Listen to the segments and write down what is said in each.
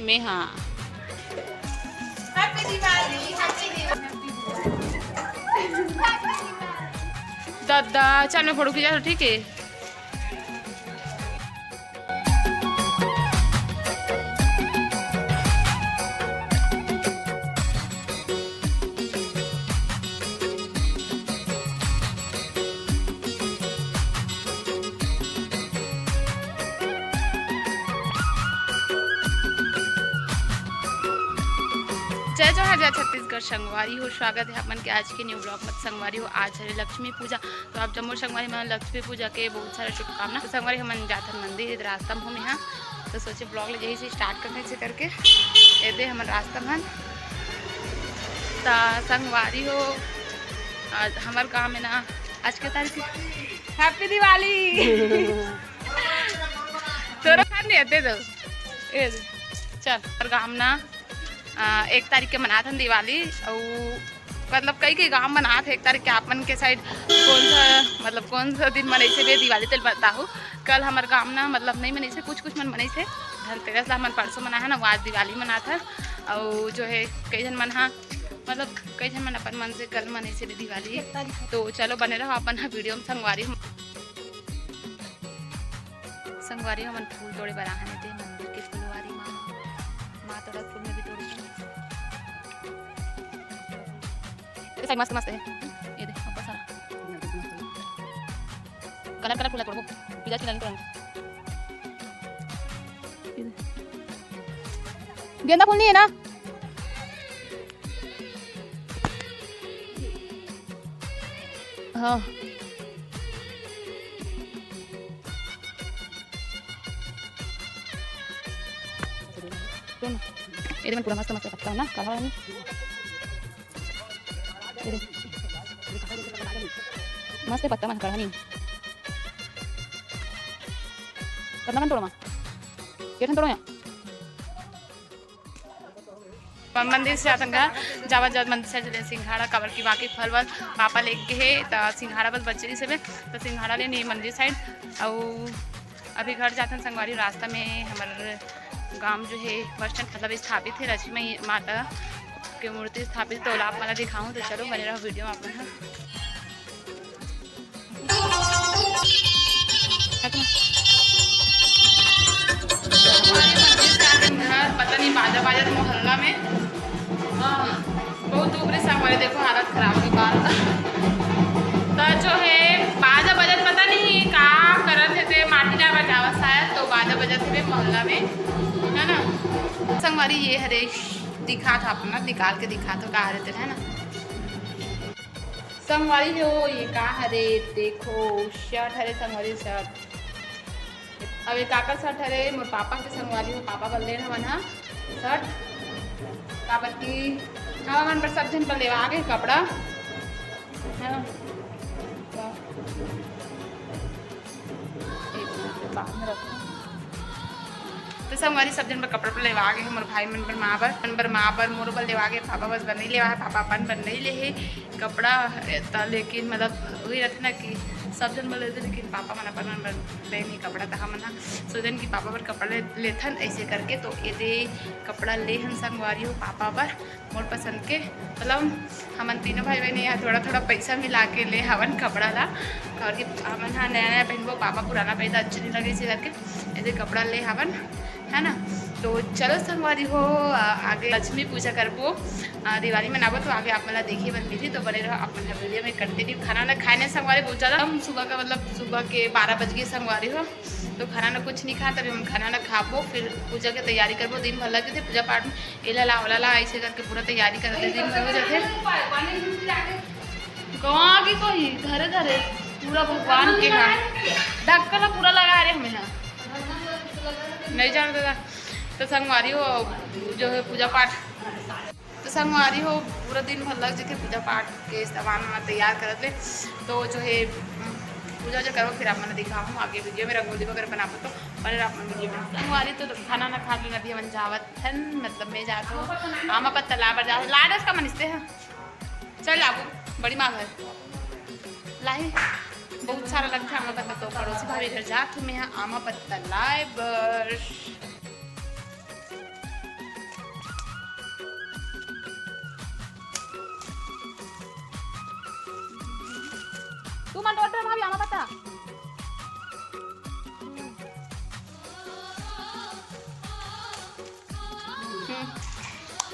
में हाँ हैप्पी दिवाली दादा चल मैं फोटो खींचा ठीक है। जय जोहार जय छत्तीसगढ़ संगवारी हो। स्वागत है अपन के आज के न्यू ब्लॉग में। संगवारी हो आज है लक्ष्मी पूजा, तो आप जम्मू संगवारी में लक्ष्मी पूजा के बहुत सारे शुभकामना। तो संगवारी हम जाते मंदिर रास्ता में हम यहाँ तो सोचे ब्लॉग ले यही से स्टार्ट करने से करके ये हम रास्ता में तो संगवारी हो। आज हमारे गाँव में ना आज के तारीख हैप्पी दिवाली तोरा खा नहीं आते तो चल हमारे गाँव ना 1 तारीख के मनाते दिवाली और मतलब कई गांव मनाते 1 तारीख के। आपन के साइड कौन सा दिन मनाई से दिवाली तो बताऊँ। कल हमारे गांव ना मतलब नहीं मनाई से कुछ मन मनाई से धनतेरस ला मन परसों मना है ना, वो आज दिवाली मनाता और जो है कई जन मन मतलब कई जन मन अपन मन से कल मनाई से दिवाली। तो चलो बने रहो अपन वीडियो में। संगवारी हमन फूल तोड़े बराहने थे मंदिर के फुलवारी माँ तोड़ा फूल में भी तोड़ मस्त मस्त है ये देख ऊपर सारा कलर फूल तोड़ो पूजा की लाइन गेंदा फूल नहीं है ना। हाँ ये पूरा मस्त मस्त पत्ता है ना काला वाला मस्त पत्ता मन कढ़ा नहीं करना मन तोड़ो मां केठन तोड़ो यहाँ मंदिर से आतंगा जावा जात मंदिर से चले सिंघाड़ा काबर की बाकी फल वल पापा लेके है तो सिंघाड़ा बस बच्चे से तो सिंघाड़ा ले नहीं मंदिर साइड और अभी घर जाते हैं। संगवारी रास्ता में हमारे गांव जो है बस स्टैंड मतलब स्थापित है लक्ष्मी माता की मूर्ति स्थापित। तो आप मला दिखाऊं तो चलो बने रहो वीडियो में अपन। पता नहीं बाजा बाजा तो मोहल्ला में बहुत ऊपरे से हमारे देखो हालत खराब हुई बाल तो जो है बाजा बजत पता नहीं का करत थे माटी ना बजावा शायद तो बाजा बजत थे मोहल्ला में है ना। संगवारी ये हरे दिखा था अपना निकाल के दिखा तो का रहे थे है ना। संगवारी हो ये का हरे देखो शर्ट हरे संगवारी शर्ट अब एक काकर शर्ट हरे मोर पापा के संगवारी हो पापा बल देना मन शर्ट काबर की हवा मन पर सब जन पर लेवा गए कपड़ा है ना। तो संगवारी सब जन पर कपड़ा पर लेवा गए मोर भाई मन पर माँ पर मोर पर लेवा गए पापा बस बन नहीं लेवा है पापा अपन बन नहीं ले है कपड़ा तो लेकिन मतलब वही रहते ना कि सब जन बोले थे लेकिन पापा मन अपन मन ले नहीं कपड़ा तो हम सोचन कि पापा पर कपड़ा लेथन ऐसे करके तो ये कपड़ा ले हन संगवारी हो पापा पर मोर पसंद के मतलब हमन तीनों भाई बहन यहाँ थोड़ा थोड़ा पैसा मिला के ले हवन कपड़ा ला और कि हमन हाँ नया नया पहनबो पापा पुराना पहनता अच्छे नहीं लगे इसे करके ऐसे कपड़ा ले हवन है ना। तो चलो संगवारी हो आगे लक्ष्मी पूजा करबो दिवाली मनाबो तो आगे आप मला देखिए बन मिली तो बने रहो अपन वीडियो में कंटिन्यू। खाना ना खाने संगवारी बहुत ज़्यादा हम सुबह का मतलब सुबह के 12 बज गए संगवारी हो तो खाना ना कुछ नहीं खा तभी हम खाना ना खाबो फिर पूजा की तैयारी करबो। दिन भर लगे थे पूजा पाठ में एला ला ऐसे करके पूरा तैयारी करते दिन हो जाते गाँव की कोई घरे घरे पूरा भगवान के यहाँ ढक्कन पूरा लगा रहे हमें यहाँ नहीं जान दादा। तो संगवारी हो जो है पूजा पाठ तो संगवारी हो पूरा दिन भर लग जाते पूजा पाठ के सामान तैयार करते तो जो है पूजा जो करो फिर आप मैंने दिखाऊँ आगे वीडियो में रंगोली वगैरह बनाबो तो पर आप वीडियो में संगवारी तो खाना ना खा के नदी मन जावत है मतलब मैं जाता हूँ आमा पत्ता ला पर जाओ लाड उसका मनस्ते हैं चल लागू बड़ी माँ घर लाई बहुत सारा लगता है आमा पत्ता तो पड़ोसी भाभी घर जात हूँ मैं यहाँ आमा पत्ता लाए बर तू मन टोटे भाभी आमा पता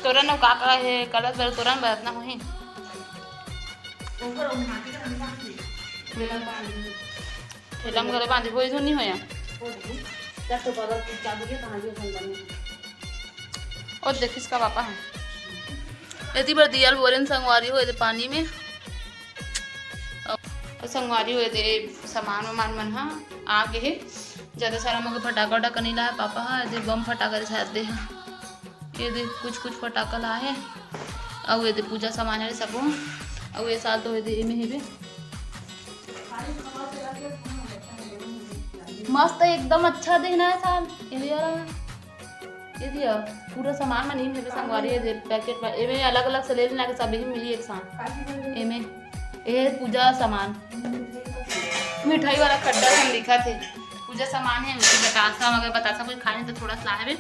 तोरण का है कलर बर तोरण बरतना होही ठेलम घरे बांधी होई धुनी होया और देख इसका पापा है यदि बार दियाल बोरे संगवारी हुए थे पानी में और संगवारी हुए थे सामान वामान मन हाँ आगे है ज़्यादा सारा मगर फटाका वटाका नहीं लाया पापा हाँ यदि बम फटाका शायद दे ये दे कुछ फटाका लाए हैं और ये दे पूजा सामान है सब और ये साल तो ये दे में है मस्त एकदम अच्छा देखना है साल ये दिया पूरा सामान में नहीं मिले संगवारी है पैकेट पर एमे अलग अलग से ले लेना के सब ही मिली एक साथ एमे ये पूजा सामान मिठाई वाला खड्डा हम लिखा थे पूजा सामान है मुझे बतासा मगर बतासा कुछ खाने तो थोड़ा सा है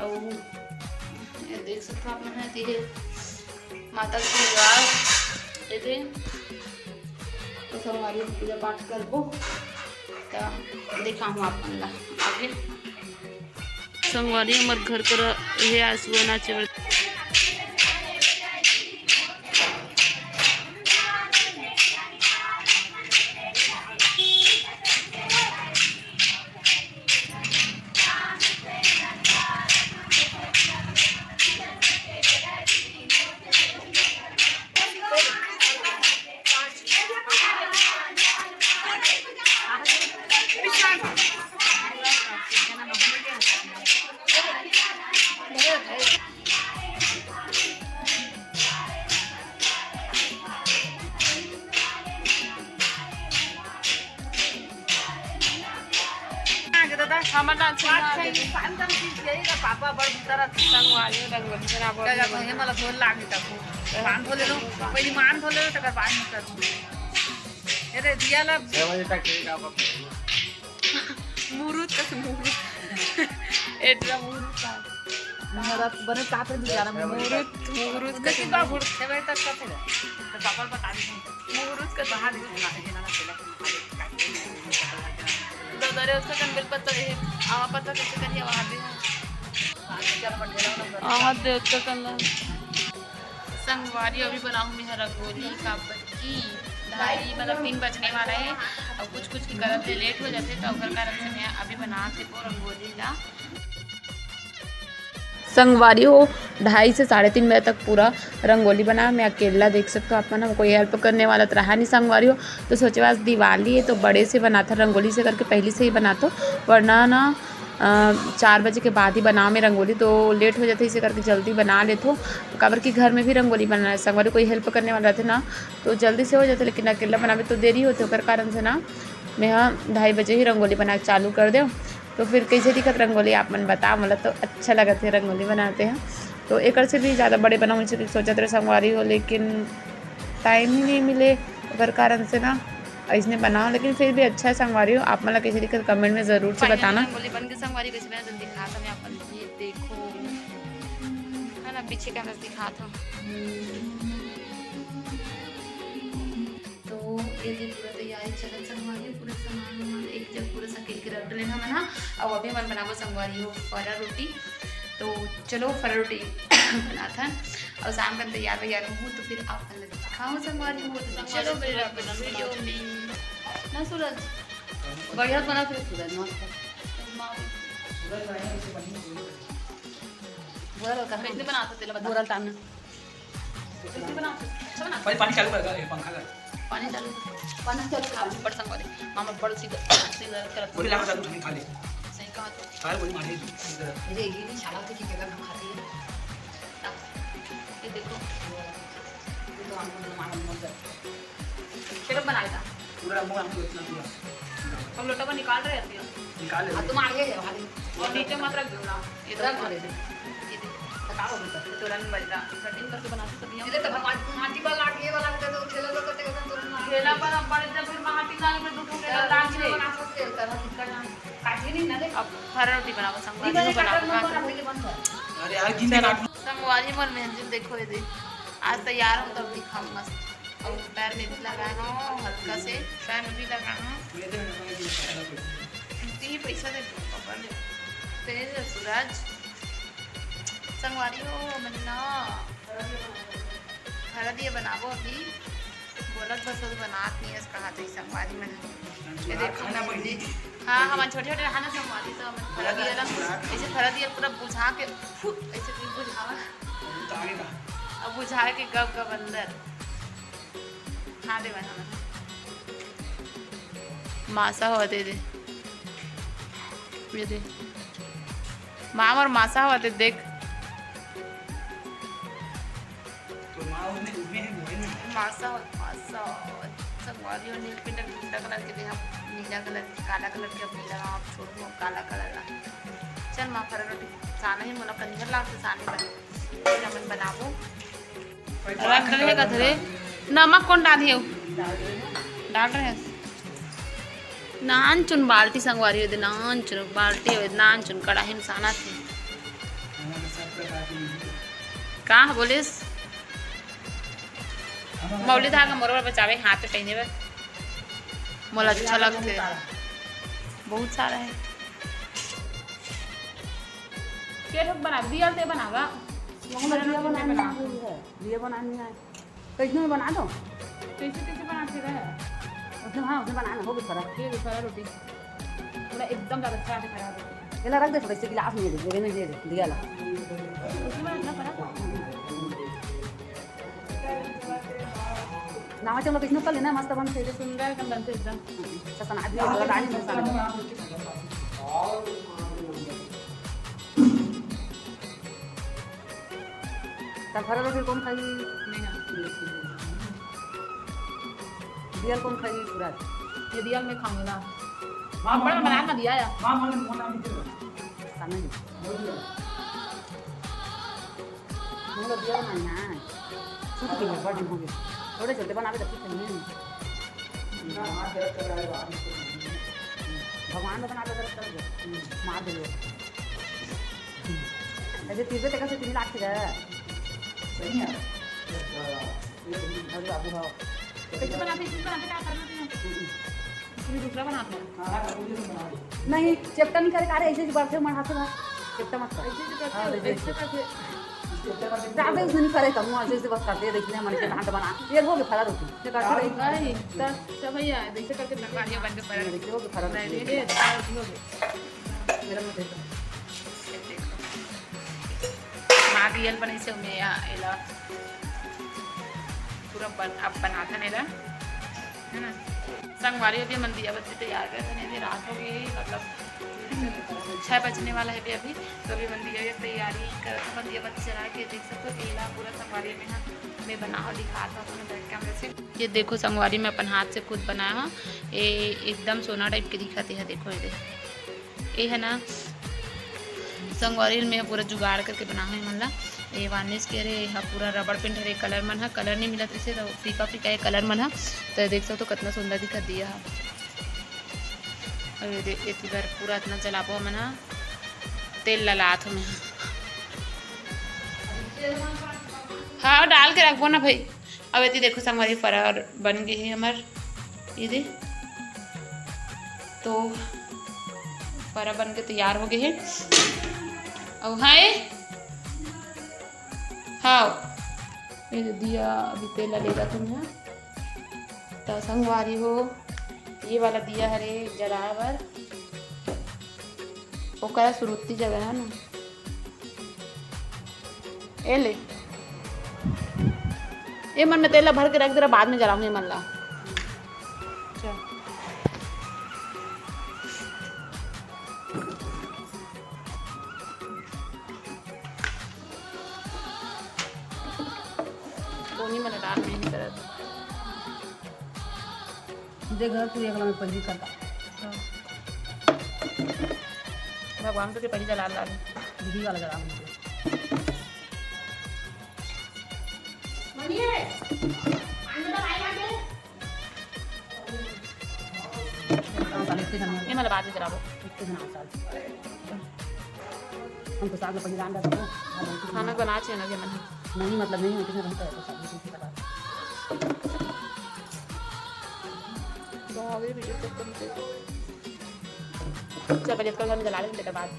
और ये देख सकते हो आप लोग है ये माता की वास ये तो संगवारी पूजा पाठ करबो तो देखा हूँ आप आगे संगवारी हमार घर कर ये आसुआ नाचे पापा बड़ तरह संगवारी रंगोली बनाबो हे मला फोन लागी टाकू मान खोलेलो पहिली मान खोलेलो तकर बाद में करू अरे दियाला सेवा टाके का मुरुत कस मुरुत एट्रा मुरुत महाराज बने कापे दियाला मुरुत कस का गुड सेवा तक का तो पापा बता दी मुरुत का बाहर ना देना दरे उसका कंबल पत्ता है आवा पत्ता कैसे करिए वहां भी आवा दे उसका कंबल संगवारी अभी बनाऊँ मैं रंगोली का बच्ची ढाई मतलब 3 बजने वाला है और कुछ की कारण से लेट हो जाते तो अगर कारण से मैं अभी बनाते वो रंगोली ला संगवारी हो 2:30 से 3:30 बजे तक पूरा रंगोली बना मैं अकेला देख सकते हो आप ना कोई हेल्प करने वाला तो रहा नहीं संगवारी हो तो सोचे आज दिवाली है तो बड़े से बना था रंगोली से करके पहले से ही बना तो वरना ना 4 बजे के बाद ही बनाओ मैं रंगोली तो लेट हो जाते इसे करके जल्दी बना लेते हो काबर की घर में भी रंगोली बनाना है संगवारी कोई हेल्प करने वाला थे ना तो जल्दी से हो जाते लेकिन अकेला बनावे तो देरी होते होकर कारण से ना मैं हाँ 2:30 बजे ही रंगोली बना चालू कर दो तो फिर कैसे दिखत रंगोली आप मन बता मतलब तो अच्छा लगा थे रंगोली बनाते हैं तो एक से भी ज़्यादा बड़े बनाऊँ सोचा थे संगवारी हो लेकिन टाइम ही नहीं मिले अगर कारण से ना इसने बनाओ लेकिन फिर भी अच्छा है संगवारी हो आप मतलब कैसे दिक्कत कमेंट में ज़रूर से बताना रंगोली बन के संगवारी कैसे बना दिखा था मैं आप ये देखो है ना पीछे कैमरा दिखा था तो ये पूरा तैयारी चल संगवारी पूरे सामान एक जब पूरा सकेल के रख लेना मना और अभी मन बनाबो संगवारी हो फरा रोटी तो चलो फरा रोटी बना था और शाम का तैयार हूँ तो फिर आप खाओ संगवारी हो तो चलो मेरे वीडियो में ना सूरज बढ़िया बना फिर सूरज कैसे बनाते तेल बता बोरा टाइम कैसे बनाते अच्छा बना पानी चालू करेगा ये पंखा का पानी चालू बड़ संगवारी मामा बड़ सीधा करत बोली लगा चालू खा ले सही कहा तो सारे बोली मार अरे ये नहीं छाला के क्या हम खाते हैं ये देखो ये तो हमको मालूम मत है बनाया था पूरा मुंह हमको इतना पूरा हम लोटा को निकाल रहे थे निकाल ले तुम आगे है भाई और नीचे मत रख दो ना इधर कर दे ये बताओ बेटा तो रंग बजा कटिंग करके बना सकते हैं इधर तो माटी वाला ये वाला तो ठेला तो कटे तो ठेला पर बड़े जब फिर माटी लाने में दो ठेला लाग से बना सकते हैं तरह करना काटली नहीं ना दे अब फरा रोटी बनाओ संगवारी बनाओ अरे यार गिंदे काट संगवारी मन में देखो ये दे आज तैयार हो तब दिखाऊं मस्त और पैर में भी लगाना हल्का से, पैर में भी लगाना। ही पैसा दे तेज सूरज संगवारी हो मन्ना हरा दिए बनाबो अभी बोलत बस वो बनात नहीं है कहा तो संगवारी में ये देखो ना बोली। हाँ हमारे छोटे छोटे रहा ना संगवारी तो हम फरा दिया ना ऐसे फरा दिया पूरा बुझा के ऐसे बुझावा अब बुझा के गब गब अंदर हाँ दे बना मासा हो दे ये दे माम और मासा हुआ थे देख मासा संगवारी और नील पिंडा नीला कलर के देखा नीला कलर काला कलर के अब नीला आप छोड़ दो काला कलर ला चल माँ फरा रोटी साना ही मोला कंजर लाग से साने बने नमन बनाबो रख रहे का धरे नमक कौन डाल दिए डाल रहे हैं नान चुन बाल्टी संगवारी हो नान चुन बाल्टी हो नान चुन कड़ाही में साना थे कहाँ बोलिस मौली धागा मोरवर बचावे हाथ पे पहने बस मोला अच्छा लगते बहुत सारा है क्या ठोक बना दिया ते बनावा ये बनानी है कैसे में बना दो कैसे कैसे बनाते रहे उसमें हाँ उसमें बनाना होगी फरा ये फरा रोटी पूरा एकदम ज़्यादा अच्छा से फरा रोटी ये रख दे थोड़ा से गिलास में दे नहीं दे दिया ला उसमें इतना फरा नावा चलो किसने कर लेना मस्त बन से सुंदर एकदम बनते एकदम ससन आदमी लगा डाली मसाला तब फरा रोटी कौन खाई दिया कौन खाई पूरा ये दिया मैं खाऊंगा बड़ा बना ना दिया यार खाना ही हम लोग दिया बनाना है सूट की बड़ी हो गई थोड़े छोटे बनावे तो ठीक नहीं भगवान बना दे कर मार दे ऐसे तीर पे कैसे 3 लाख है सही है अरे बाबू हां कैसे बनाते क्या करना है दूसरा बनाते हैं नहीं चेप्टा नहीं करे कारे ऐसे बढ़ते मन हाथ में चेप्टा मत कर ऐसे करके ज़्यादा उसने नहीं करे कम ऐसे ऐसे बस करते देखने मन के हाथ बना ये हो गया फरा रोटी ये करते भाई सब भैया ऐसे करके बनवानिया बन के फरा देखिए हो गया फरा नहीं ये रोटी हो गया मेरा मुंह देखो मागियल बने से में या एला पूरा बन अब बनाता नहीं रहा है ना संगवारी भी मन दिया बच्चे तैयार कर नहीं रात हो गई मतलब 6 बजने वाला है अभी तो अभी मन दिया तैयारी कर मन दिया बच्चे चला के देख सकते हो एला पूरा संगवारी में ना मैं बना दिखा था अपने बैक कैमरे से ये देखो संगवारी में अपन हाथ से खुद बनाया हाँ ये एकदम सोना टाइप के दिखाते हैं देखो ये है ना संगवारी में पूरा जुगाड़ करके बना है मन ला ये वार्निश के रे हाँ पूरा रबड़ पेंट है कलर मन है कलर नहीं मिला इसे तो फीका फीका ये कलर मन है तो देख सकते हो कितना सुंदर दिखा दिया है और ये इतनी बार पूरा इतना जलाबो मन है तेल ललात में हाँ डाल के रखो ना भाई अब ये देखो संगवारी फरा बन गई है हमार ये तो फरा बन के तैयार हो गए हैं अब हाँ ये दिया अभी तेल लेगा तुम्हें तो संगवारी हो ये वाला दिया हरे जलावर वो करा सुरुत्ती जगह है ना ये ले ये मन में तेल भर के रख दे बाद में जलाऊंगी मन ला मैंने डाल नहीं कर घर पूरी अगला में पंजी करता भगवान तो पहले जला डाल दीदी वाला जला ये मतलब बाद में जला हमको साग में पंजी डाल खाना बना चाहिए ना नहीं मतलब नहीं किसी रहता है तो सब भागे वीडियो चेक करते चल बजे का घर में जला लेंगे के बाद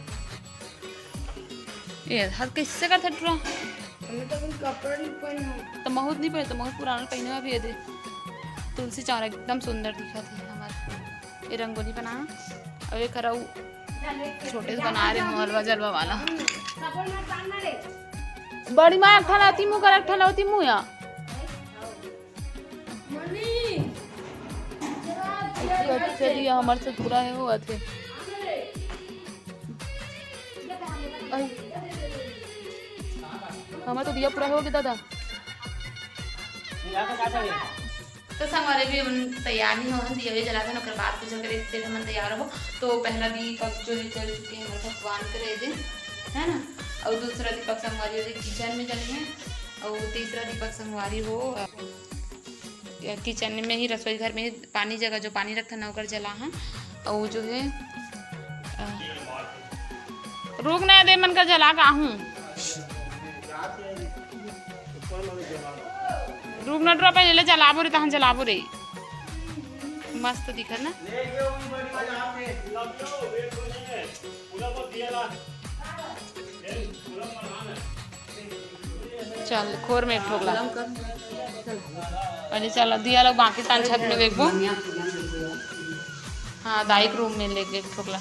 ये हर किससे का थटरा हमने तो कोई कपड़ा नहीं पहना तो बहुत नहीं पहने तो बहुत पुराना पहने हुआ भी दे तुलसी चावल एकदम सुंदर दिखा थी हमारे ये रंगोली बना और ये खरा छोटे से बना रहे हलवा जलवा वाला बड़ी माँ अट्ठा लाती मुँह कर अट्ठा लाती मुँह या चलिए हमारे से पूरा है वो थे हमारा तो दिया पूरा हो गया दादा तो संगवारी भी हम तैयार नहीं हो दिया भी जला दें और बाद पूजा करे फिर हम तैयार हो तो पहला दीपक जो है जल चुके हैं हमारे भगवान करे दिन है ना और दूसरा दीपक संगवारी हो किचन में जले हैं और तीसरा दीपक संगवारी हो किचन में ही रसोई घर में पानी जगह जो पानी रखा ना होकर जला है और जो है रोक नहीं दे मन का जला का हूँ रूप न ड्रॉप है ले जलाबो रे तहन जलाबो रे मस्त दिखत ना चल खोर में ठोकला पहले चल दिया लोग बाकी तान छत में देखबो हाँ दाइक रूम में लेके ठोकला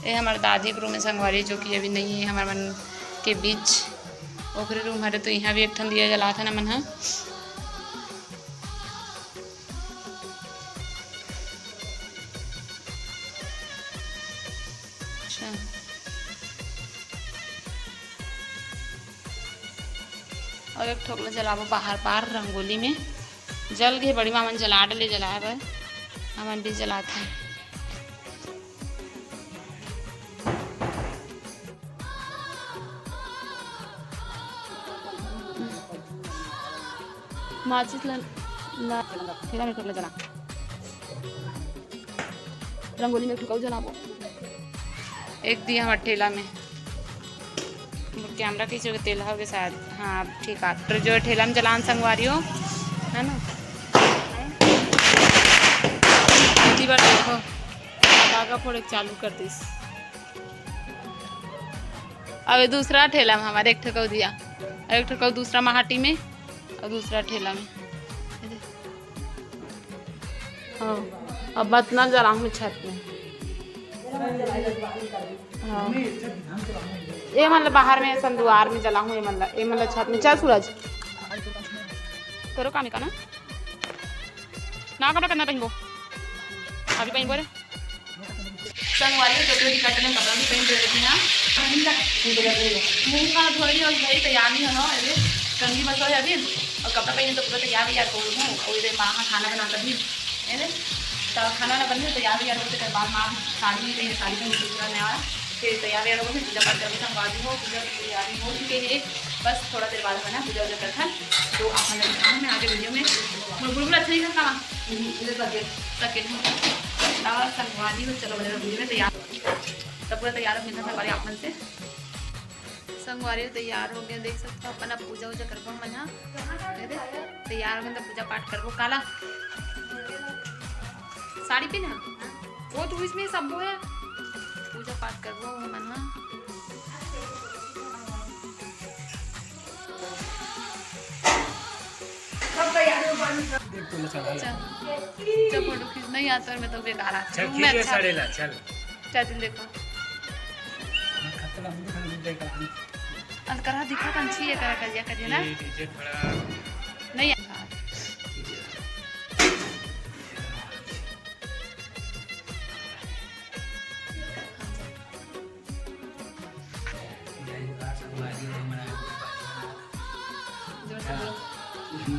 ये हमारे दादी के रूम में संगवारी जो कि अभी नहीं है हमारे मन के बीच ओखरे रूम हरे तो यहाँ भी एक ठन दिया जला था ना मन है अच्छा और एक ठोकला जलाबो बाहर पार रंगोली में जल गए बड़ी मामन जला डले जलाए भाई हमन भी जलाते हैं माचिस ठेला में ठोकला जला रंगोली में ठुकाऊ जलाबो एक दिया हमारे ठेला में कैमरा खींचोगे तेल होगे शायद हाँ ठीक है जो ठेला में जलान संगवारी हो है ना बार देखो धागा फोड़ चालू कर दी अब दूसरा ठेला में हमारे एक ठकाऊ दिया और एक ठकाऊ दूसरा महाटी में और दूसरा ठेला में हाँ अब बतना जला हूँ छत में हाँ ये मतलब बाहर में संदुआर में जला हूँ ये मतलब छत में चल सूरज करो काम का ना करो करना पहन अभी पहन बोले संगवारी में कपड़े कटने कपड़ा भी पहन देते हैं मुँह का धोई और भाई तैयार नहीं हो अरे कंगी बस हो अभी और कपड़ा पहने तो पूरा तैयार भी यार करूँ और इधर माँ खाना बनाता भी अरे तो खाना ना बनने तैयार भी यार होते कर बाद माँ साड़ी नहीं पहने साड़ी पहन दूसरा नया फिर तैयार यार होगी पूजा पाठ करके संगवारी हो पूजा की तैयारी हो चुके हैं बस थोड़ा देर बाद बना पूजा वूजा करता तो आप मैं आगे वीडियो में बिल्कुल अच्छा नहीं करता संगवारी हो चलो वीडियो में तैयार तब पूरा तैयार हो मिलता संगवारी आप मन से संगवारी तैयार हो गया देख सकते हो अपना पूजा वूजा करबो मना तैयार हो गए तो पूजा पाठ करबो काला साड़ी पहना वो तो इसमें सब है पूजा पाठ करबो मना जब फोटो खींच नहीं आता और मैं तो बेकार आता हूँ मैं अच्छा चल देखो करा दिखा पंछी है करा करिया करिए ना नहीं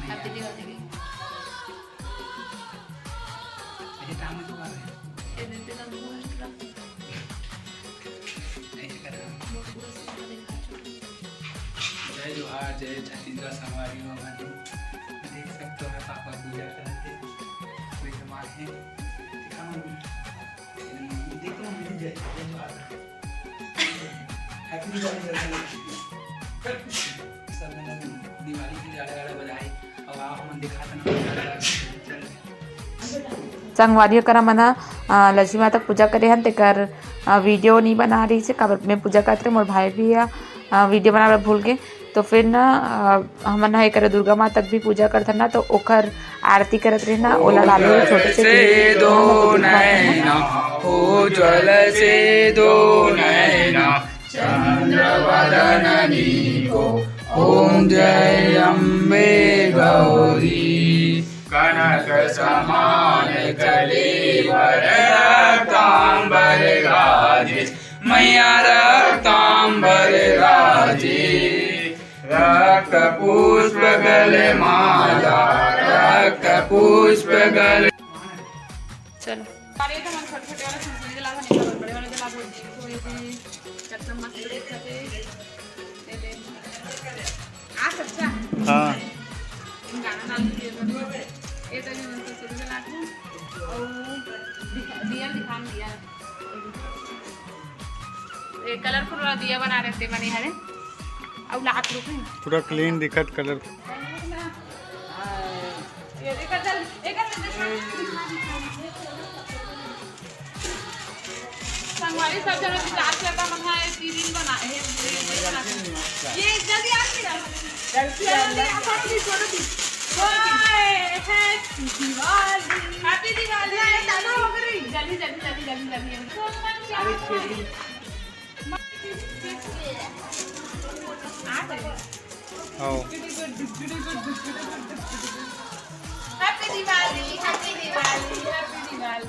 हैप्पी दिवाली जय जोहार जय छत्तीसगढ़ संगवारी हो देख सकते हो पापा पूजा करते कोई समाज है देखो जय जोहार हैप्पी दिवाली सब दिवाली की गाड़ा गाड़ा बजाए और आप दिखाता ना चल संगवारी करा मना लक्ष्मी माता पूजा करे हन तेकर वीडियो नहीं बना रही से काबर मैं पूजा करते मोर भाई भी वीडियो बनाना भूल गए तो फिर ना हमन है करे दुर्गा माता भी पूजा करथन ना तो ओकर आरती करत रहे ना ओला डाले छोटे से दो नैना ओ ज्वल से दो नैना चंद्रवदननी को ओम जय अम्बे गौरी कनक समान कलेवर रक्तांबर गाजे मैया रक्तांबर गाजे रक्त पुष्प गले माला रक्त पुष्प गले चलो अरे तो मन छोटे छोटे वाला सुनने जला था नहीं बड़े वाले जला बोल देखो ये कितना मस्त दिखते दे दे आ अच्छा हां गाना डाल दिए ये तो जो उनको शुरू से लाते और दिया ये कलरफुल वाला दिया बना रहे थे मैंने हरे अब लाख रुपए पूरा क्लीन दिखत कलर संगवारी सब जन विचार करता मन है तीन बना है ये जल्दी आ गया जल्दी आ छोटी छोटी हैप्पी दिवाली दादा हो गई जल्दी जल्दी जल्दी जल्दी जल्दी आओ happy Diwali happy Diwali happy Diwali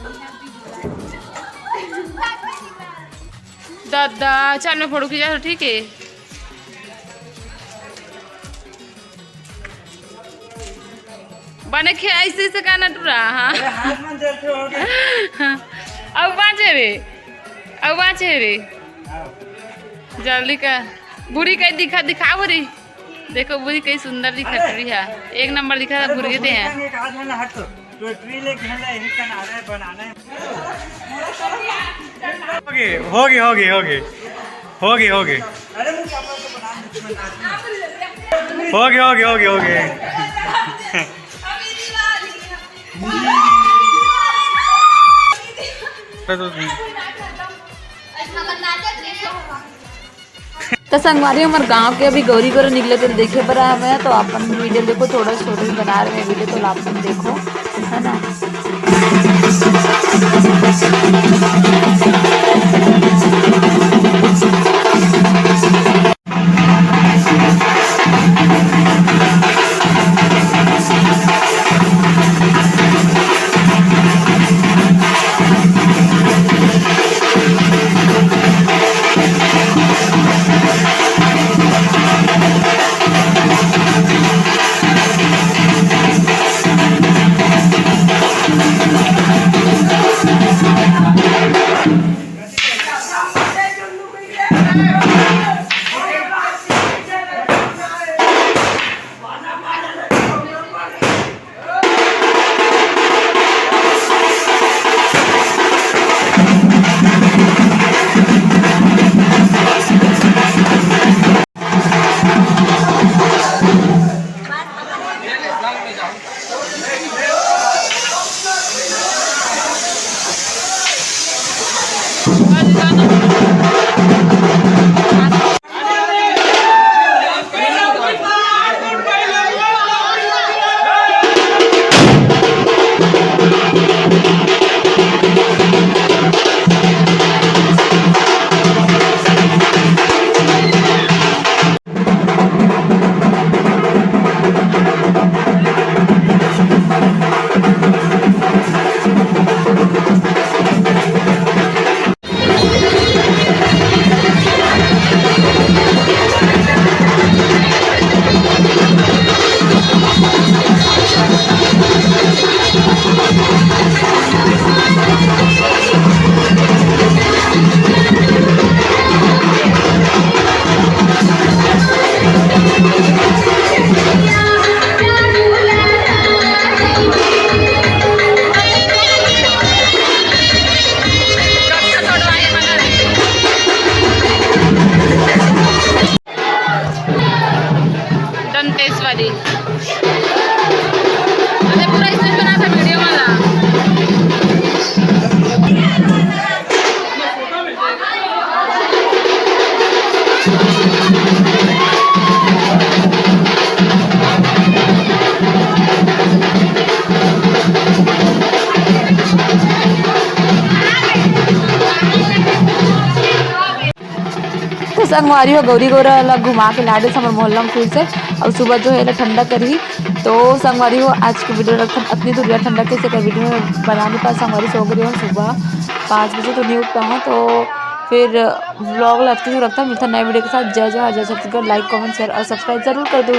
दादा चल मैं फोटो खींचा ठीक है बने खे ऐसे से गाना टूरा हाँ अब बाँचे रे जल्दी का बुरी कहीं दिखा बुरी देखो बुरी कई सुंदर दिखा रही है एक नंबर दिखा था बुरी देते हैं होगी होगी होगी होगी होगी होगी होगी होगी होगी तो संगवारी हमारे गांव के अभी गौरी गौरी निकले तो देखे पर आया मैं तो अपन वीडियो देखो थोड़ा छोटे बना रहे हैं वीडियो तो अपन देखो है ना Hadi canım. तो संगवारी हो गौरी गौरा ला घुमा के लाडे समर मोहल्ला में फिर से और सुबह जो है ठंडा करी। तो संगवारी हो आज की वीडियो अपनी दूर ठंडा कैसे कर वीडियो में बना नहीं पाया। संगवारी सो गई हूँ सुबह 5 बजे तो नहीं उठ पाऊँ। तो फिर व्लॉग लगती रखता मिलता नए वीडियो के साथ। जय जय छत्तीसगढ़। लाइक कमेंट शेयर और सब्सक्राइब जरूर कर दो।